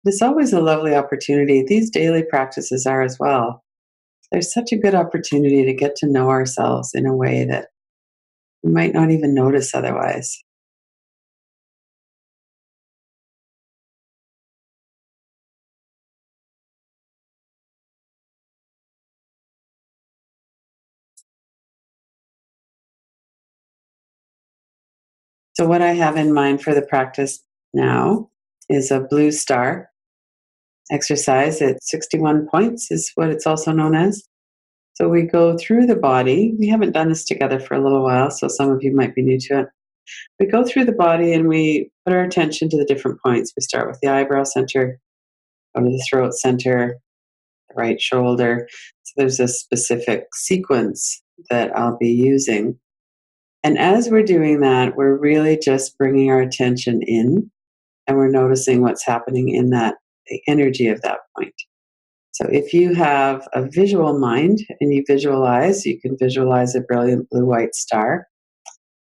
It's always a lovely opportunity. These daily practices are as well. There's such a good opportunity to get to know ourselves in a way that we might not even notice otherwise. So, what I have in mind for the practice now is a blue star exercise at 61 points, is what it's also known as. So, we go through the body. We haven't done this together for a little while, so some of you might be new to it. We go through the body and we put our attention to the different points. We start with the eyebrow center, go to the throat center, the right shoulder. So there's a specific sequence that I'll be using. And as we're doing that, we're really just bringing our attention in and we're noticing what's happening in that, the energy of that point. So if you have a visual mind and you visualize, you can visualize a brilliant blue white star.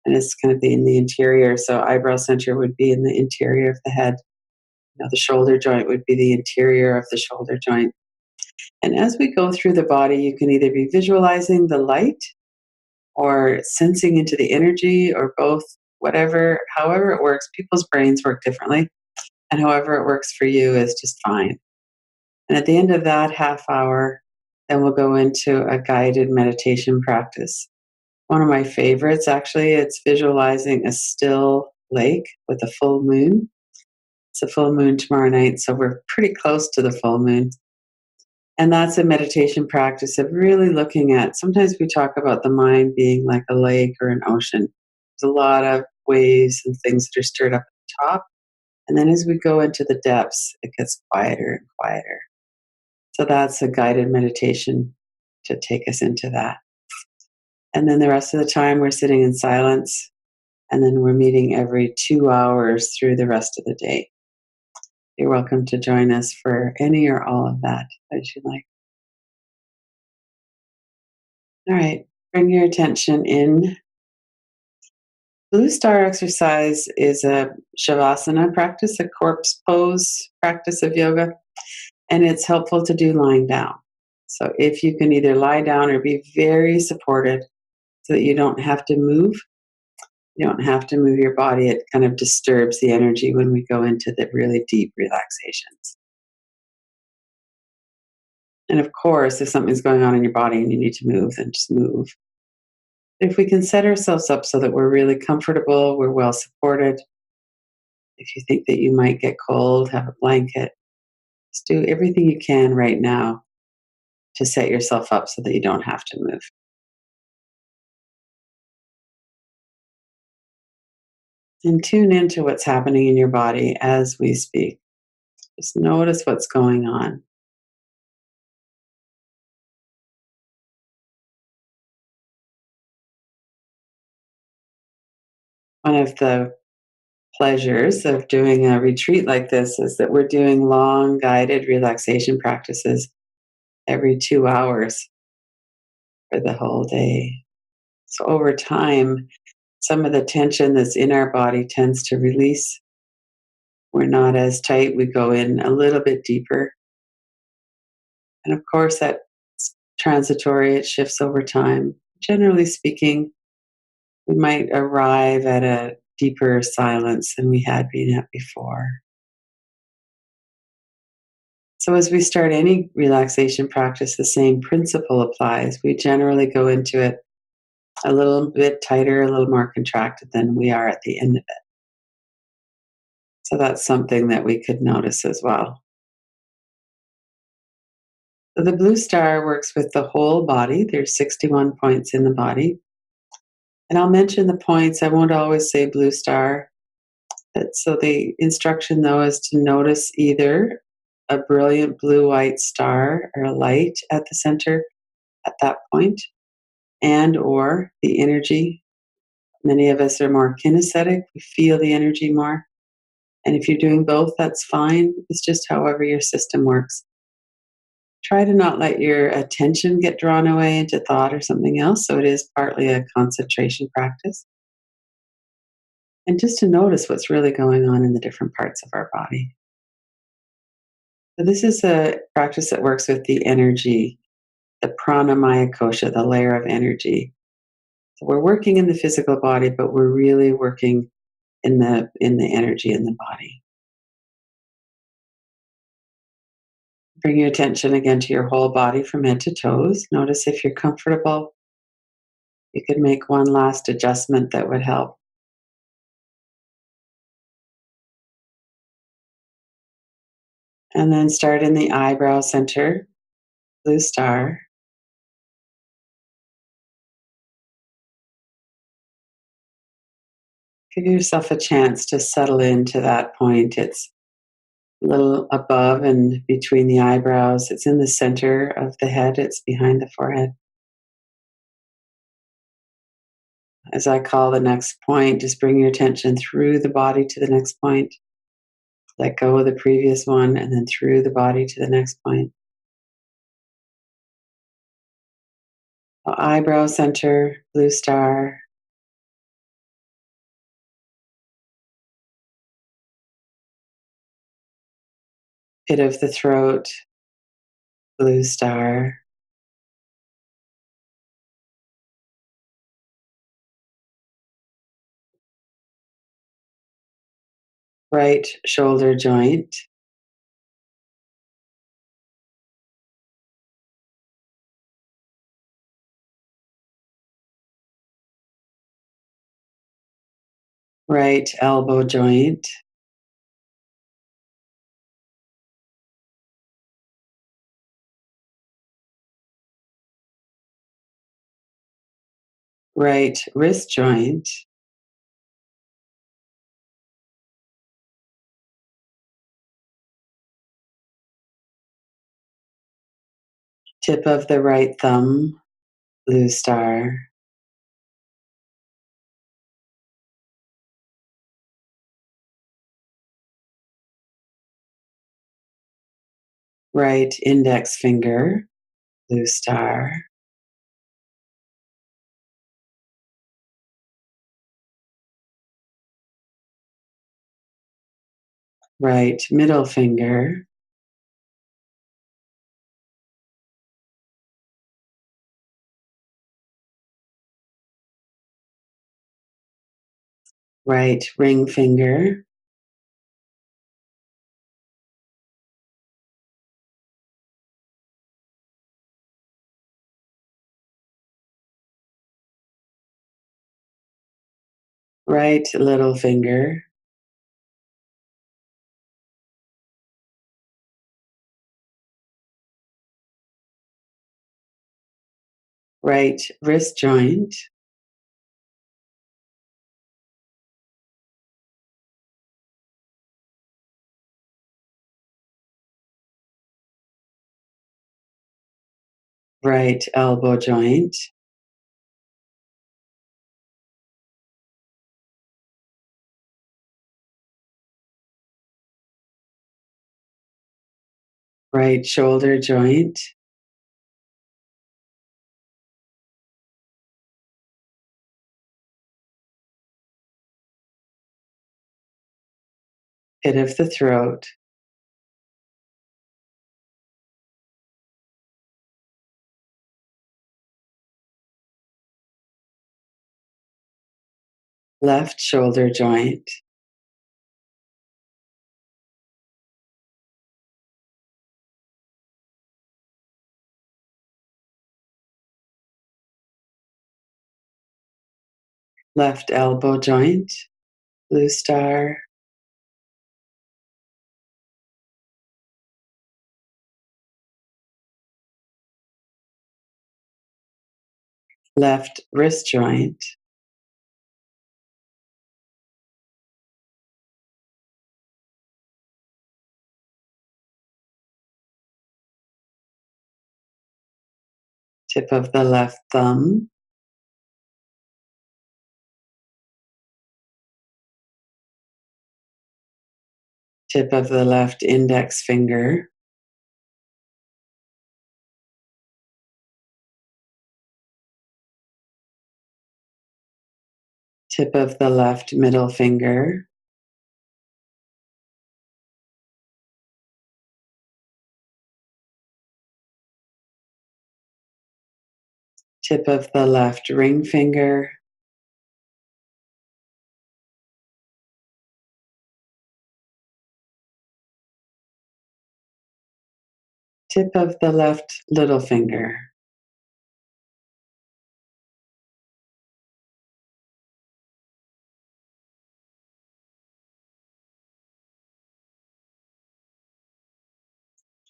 And it's going to be in the interior. So eyebrow center would be in the interior of the head. The shoulder joint would be the interior of the shoulder joint. And as we go through the body, you can either be visualizing the light or sensing into the energy or both, whatever, however it works. People's brains work differently, and however it works for you is just fine. And at the end of that half hour, then we'll go into a guided meditation practice. One of my favorites, actually, it's visualizing a still lake with a full moon. It's a full moon tomorrow night, so we're pretty close to the full moon. And that's a meditation practice of really looking at, sometimes we talk about the mind being like a lake or an ocean. There's a lot of waves and things that are stirred up at the top. And then as we go into the depths, it gets quieter and quieter. So that's a guided meditation to take us into that. And then the rest of the time, we're sitting in silence. And then we're meeting every 2 hours through the rest of the day. You're welcome to join us for any or all of that as you like. All right, bring your attention in. Blue star exercise is a shavasana practice, a corpse pose practice of yoga, and it's helpful to do lying down. So if you can either lie down or be very supported so that you don't have to move, you don't have to move your body. It kind of disturbs the energy when we go into the really deep relaxations. And of course, if something's going on in your body and you need to move, then just move. If we can set ourselves up so that we're really comfortable, we're well supported. If you think that you might get cold, have a blanket. Just do everything you can right now to set yourself up so that you don't have to move. And tune into what's happening in your body as we speak. Just notice what's going on. One of the pleasures of doing a retreat like this is that we're doing long guided relaxation practices every 2 hours for the whole day. So over time, some of the tension that's in our body tends to release. We're not as tight. We go in a little bit deeper. And of course, that's transitory, it shifts over time. Generally speaking, we might arrive at a deeper silence than we had been at before. So, as we start any relaxation practice, the same principle applies. We generally go into it a little bit tighter, a little more contracted than we are at the end of it. So, that's something that we could notice as well. So, the blue star works with the whole body. There's 61 points in the body. And I'll mention the points. I won't always say blue star. So, the instruction, though, is to notice either a brilliant blue white star or a light at the center at that point, and or the energy. Many of us are more kinesthetic. We feel the energy more. And if you're doing both, that's fine. It's just however your system works. Try to not let your attention get drawn away into thought or something else. So it is partly a concentration practice. And just to notice what's really going on in the different parts of our body. So this is a practice that works with the energy, the pranamaya kosha, the layer of energy. So we're working in the physical body, but we're really working in the energy in the body. Bring your attention again to your whole body from head to toes. Notice if you're comfortable. You could make one last adjustment that would help. And then start in the eyebrow center, blue star. Give yourself a chance to settle into that point. It's a little above and between the eyebrows. It's in the center of the head, it's behind the forehead. As I call the next point, just bring your attention through the body to the next point. Let go of the previous one and then through the body to the next point. Eyebrow center, blue star. Pit of the throat, blue star. Right shoulder joint, right elbow joint, right wrist joint, tip of the right thumb, blue star, right index finger, blue star, right middle finger, right ring finger, right little finger, right wrist joint, right elbow joint, right shoulder joint, pit of the throat, left shoulder joint, left elbow joint, blue star, left wrist joint, tip of the left thumb, tip of the left index finger, tip of the left middle finger, tip of the left ring finger, tip of the left little finger,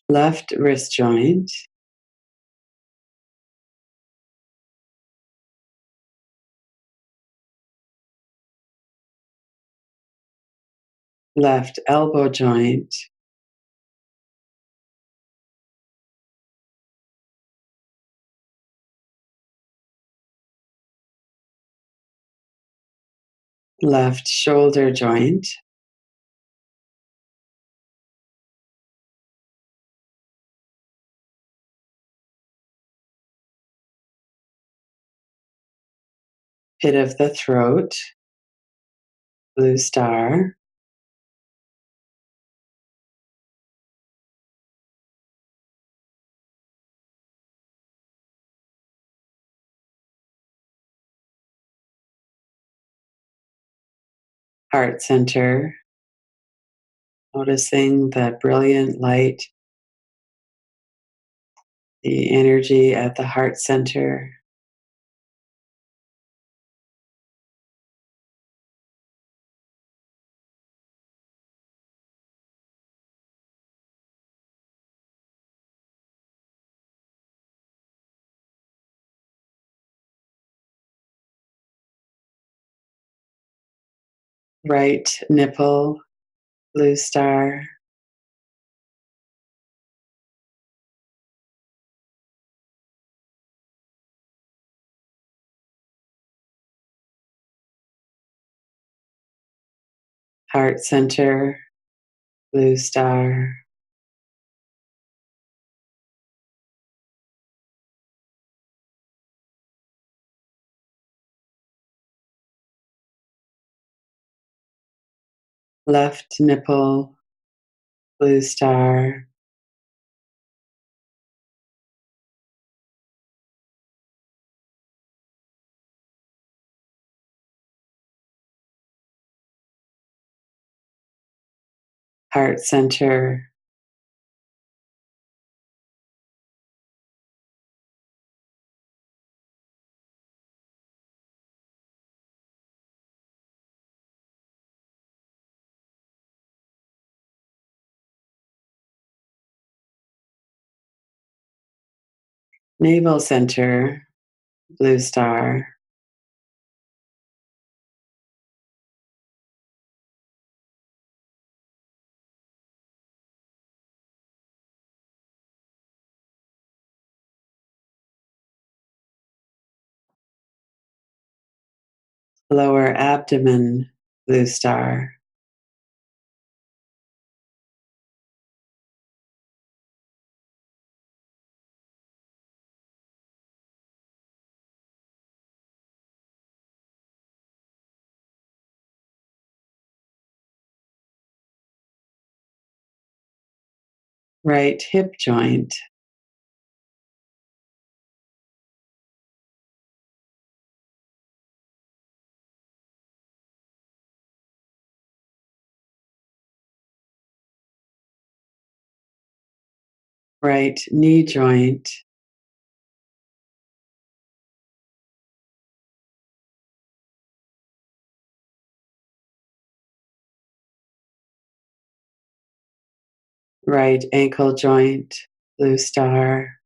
left wrist joint, left elbow joint, left shoulder joint, pit of the throat, blue star, heart center, noticing the brilliant light, the energy at the heart center, right nipple, blue star, heart center, blue star, left nipple, blue star, heart center, navel center, blue star, lower abdomen, blue star, right hip joint, right knee joint, right ankle joint, blue star,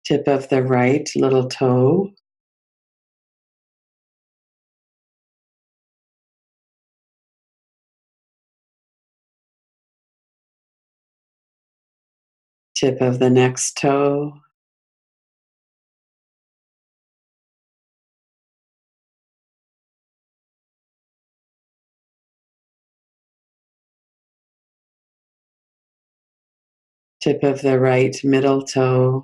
tip of the right little toe, tip of the next toe, tip of the right middle toe,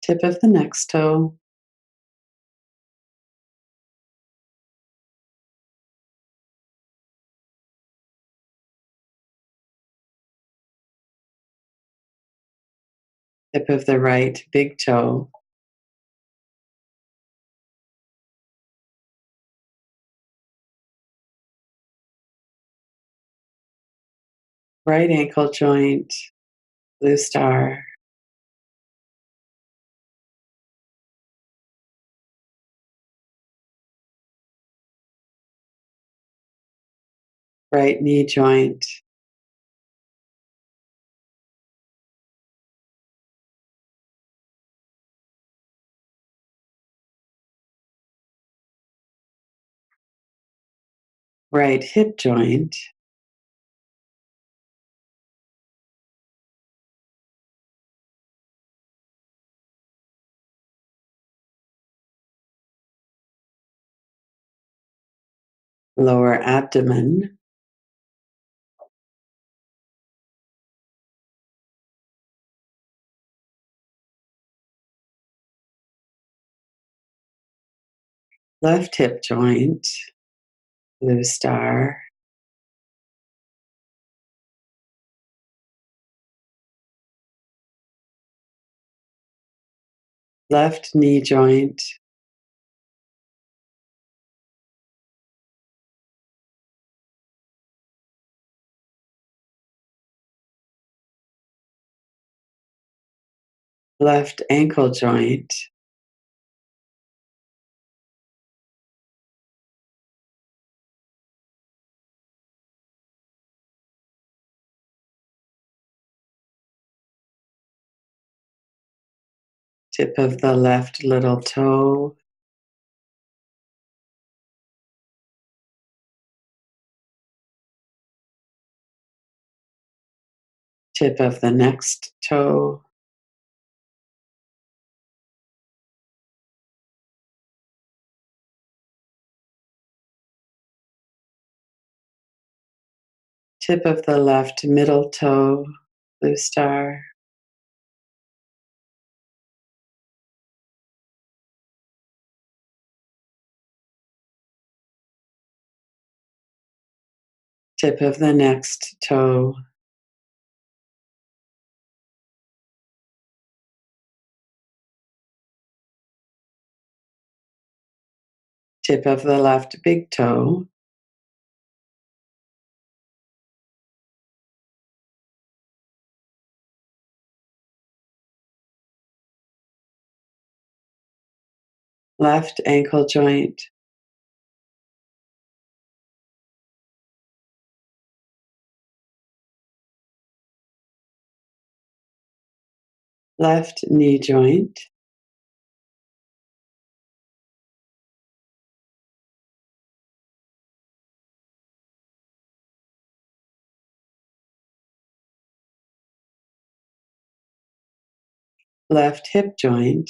Tip of the next toe. Tip of the right big toe. Right ankle joint, blue star. Right knee joint. Right hip joint. Lower abdomen. Left hip joint, blue star. Left knee joint. Left ankle joint. Tip of the left little toe. Tip of the next toe. Tip of the left middle toe, blue star. Tip of the next toe. Tip of the left big toe. Left ankle joint. Left knee joint. Left hip joint.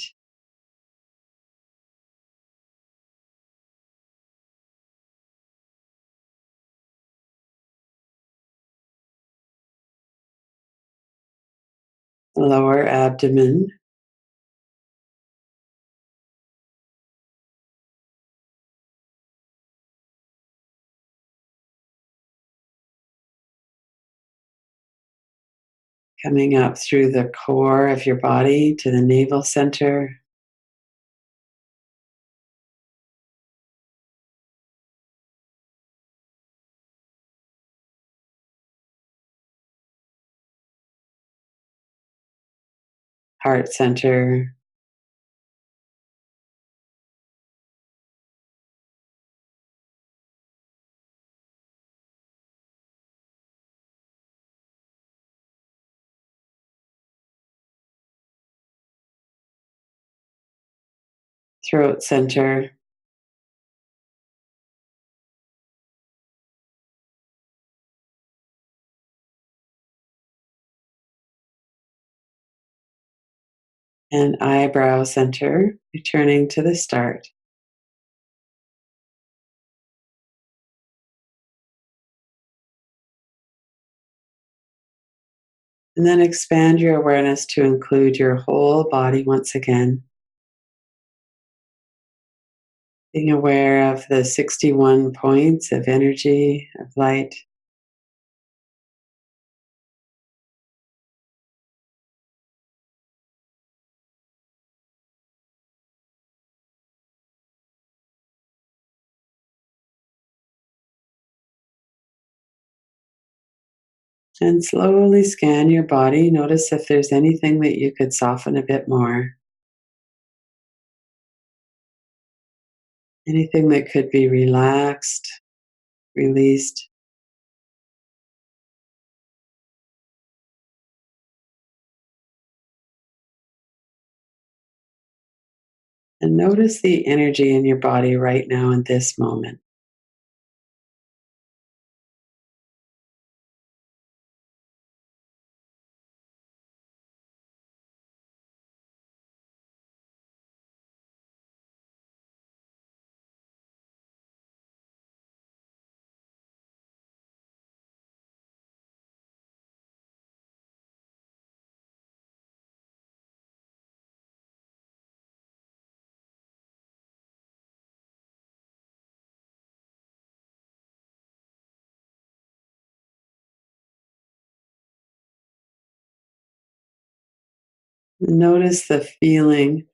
Lower abdomen. Coming up through the core of your body to the navel center. Heart center. Throat center. And eyebrow center, returning to the start. And then expand your awareness to include your whole body once again, being aware of the 61 points of energy, of light. And slowly scan your body. Notice if there's anything that you could soften a bit more, anything that could be relaxed, released. And notice the energy in your body right now in this moment. Notice the feeling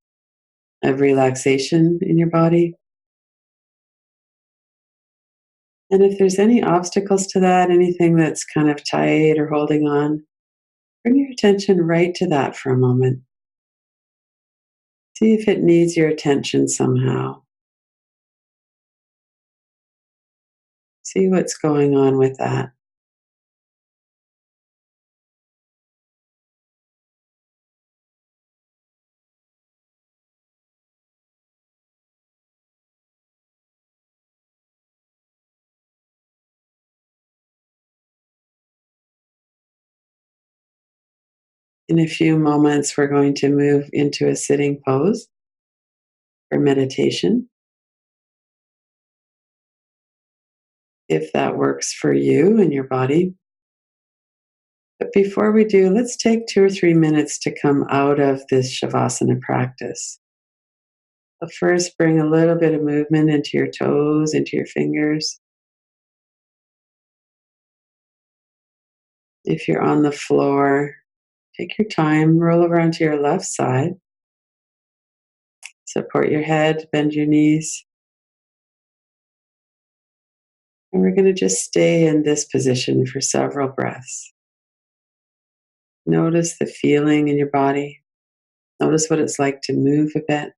of relaxation in your body. And if there's any obstacles to that, anything that's kind of tight or holding on, bring your attention right to that for a moment. See if it needs your attention somehow. See what's going on with that. In a few moments, we're going to move into a sitting pose for meditation. If that works for you and your body. But before we do, let's take 2 or 3 minutes to come out of this Shavasana practice. But first, bring a little bit of movement into your toes, into your fingers. If you're on the floor, take your time, roll over onto your left side. Support your head, bend your knees. And we're going to just stay in this position for several breaths. Notice the feeling in your body. Notice what it's like to move a bit.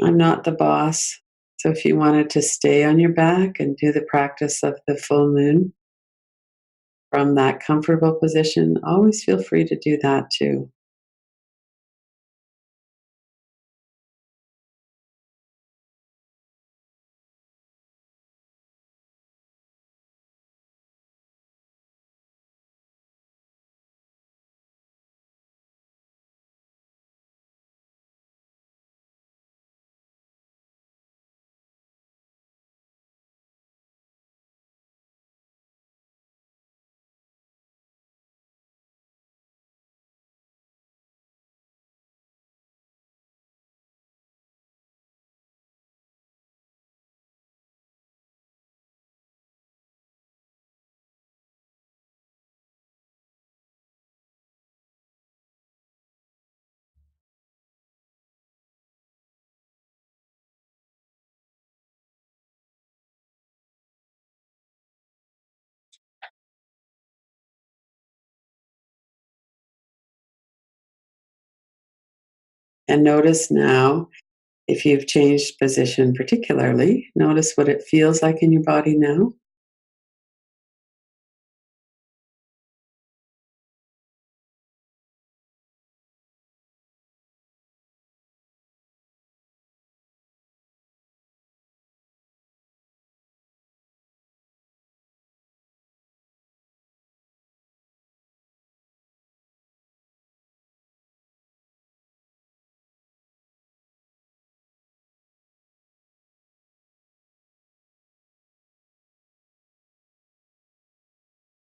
I'm not the boss. So if you wanted to stay on your back and do the practice of the full moon from that comfortable position, always feel free to do that too. And notice now, if you've changed position particularly, notice what it feels like in your body now.